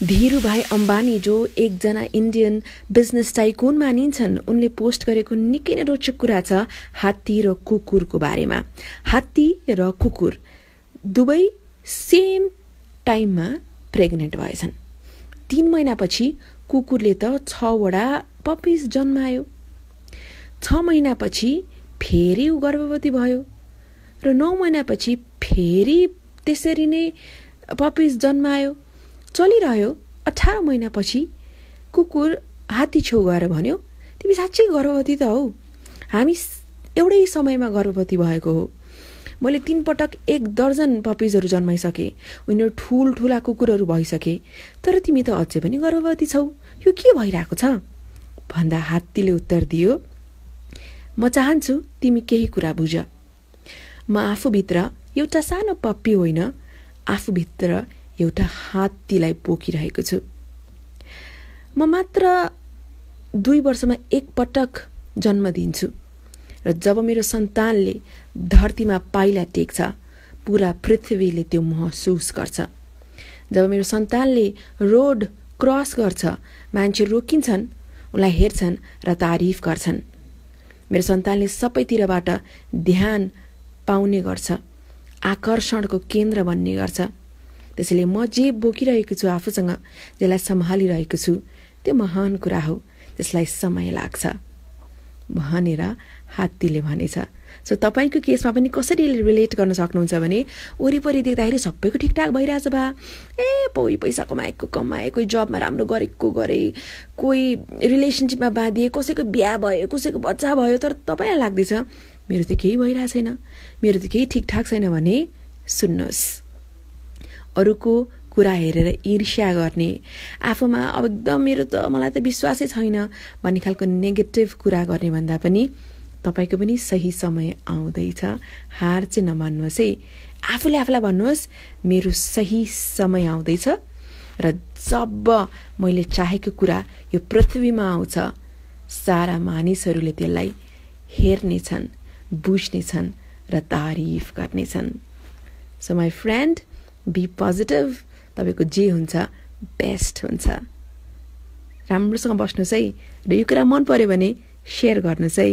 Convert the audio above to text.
धीरूभाई अम्बानी जो एकजना Indian business tycoon मानिन्छन्, उनले पोस्ट गरेको निकै नै रोचक कुरा छ हात्ती र कुकुरको बारेमा। हात्ती र कुकुर दुवै सेम टाइममा प्रेग्नेन्ट भएछन्। 3 महिनापछि कुकुरले त 6वटा पपिज जन्मायो। 6 महिनापछि फेरि ऊ गर्भवती भयो र 9 महिनापछि फेरि त्यसरी नै पपिज जन्मायो। चलिरह्यो। 18 महिनापछि कुकुर हात्ती छेउ गएर भन्यो, तिमी साँच्चै गर्भवती त हौ, हामी एउटै समयमा गर्भवती भएको हो। मैले 3 पटक 1 दर्जन पपिजहरू जन्माइसकेँ, उनीहरू ठुल्ठुला कुकुरहरू भइसके, तर तिमी त अझै पनि गर्भवती छौ, यो के भइरहेको छ भन्दा हात्तीले उत्तर दियो, म चाहन्छु तिमी केही कुरा बुझ। म आफूभित्र एउटा सानो पप्पी होइन, आफूभित्र एउटा हात्तीलाई पोखिरहेको छु। म मात्र 2 वर्षमा 1 पटक जन्म दिन्छु र जब मेरो सन्तानले धरतीमा पाइला टेक्छ, पुरा पृथ्वीले त्यो महसुस गर्छ। जब मेरो सन्तानले रोड क्रस गर्छ, मान्छे रोकिन्छन्, उनलाई हेर्छन् र तारिफ गर्छन्। मेरो सन्तानले सबैतिरबाट ध्यान पाउने गर्छ, आकर्षणको केन्द्र बन्ने गर्छ। त्यसैले म जे बोकिरहेको छु आफूसँग, जसलाई सम्हालिरहेको छु, त्यो महान कुरा हो, त्यसलाई समय लाग्छ भनेर हात्तीले भनेछ। सो तपाईँको केसमा पनि कसरी रिलेट गर्न सक्नुहुन्छ भने वरिपरि देख्दाखेरि सबैको ठिकठाक भइरहेछ बा, कोही पैसा कमाए, कोही जबमा राम्रो गरेको गरे, कोही रिलेसनसिपमा बाँधिए, कसैको बिहा भयो, कसैको बच्चा भयो, तर तपाईँलाई लाग्दैछ मेरो त केही भइरहेको छैन, मेरो त केही ठिकठाक छैन भने सुन्नुहोस्, अरूको कुरा हेरेर ईर्ष्या गर्ने, आफूमा अब एकदम मेरो त मलाई त विश्वासै छैन भन्ने खालको नेगेटिभ कुरा गर्ने भन्दा पनि तपाईँको पनि सही समय आउँदैछ। हार चाहिँ नमान्नुहोस् है, आफूले आफूलाई भन्नुहोस् मेरो सही समय आउँदैछ र जब मैले चाहेको कुरा यो पृथ्वीमा आउँछ, सारा मानिसहरूले त्यसलाई हेर्नेछन्, बुझ्नेछन् र तारिफ गर्नेछन्। So my friend, be positive, तपाईँको जे हुन्छ बेस्ट हुन्छ। राम्रोसँग बस्नुहोस् है र यो कुरा मन पर्यो भने सेयर गर्नुहोस् है।